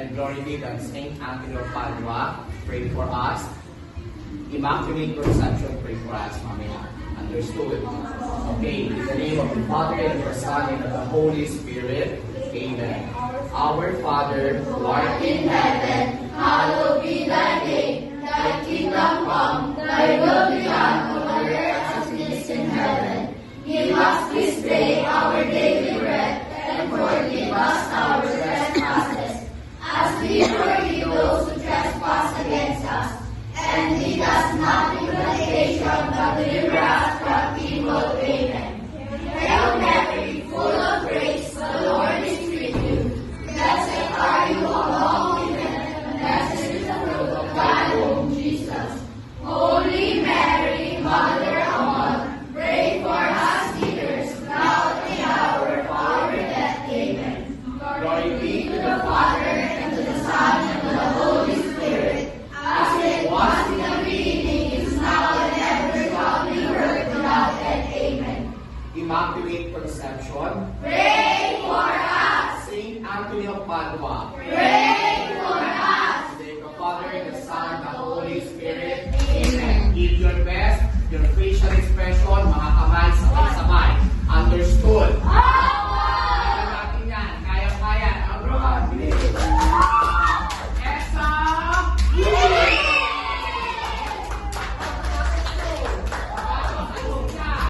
and glory be to Saint Anthony of Padua, pray for us. Immaculate Conception, pray for us, mamaya. Understood? Okay, in the name of the Father, and of the Son, and of the Holy Spirit. Amen. Our Father, who art in heaven, hallowed be thy name. Thy kingdom come, thy will be done on earth as it is in heaven. Give us this day our daily bread, and forgive us our trespasses, as we forgive those who trespass against us. And lead us not into temptation, but deliver us from evil. Amen. Hail Mary, full of grace, the Lord is with you. Blessed are you among women, and blessed is the fruit of thy womb, Jesus. Holy Mary, Mother of God, pray for us sinners, now and in the hour of our death. Amen. glory be To the Father, and to the Son, and to the Holy Spirit, as it was in the beginning, is now, and ever shall be, world without end. Amen. Immaculate Conception. Pray for us. Saint Anthony of Padua. Pray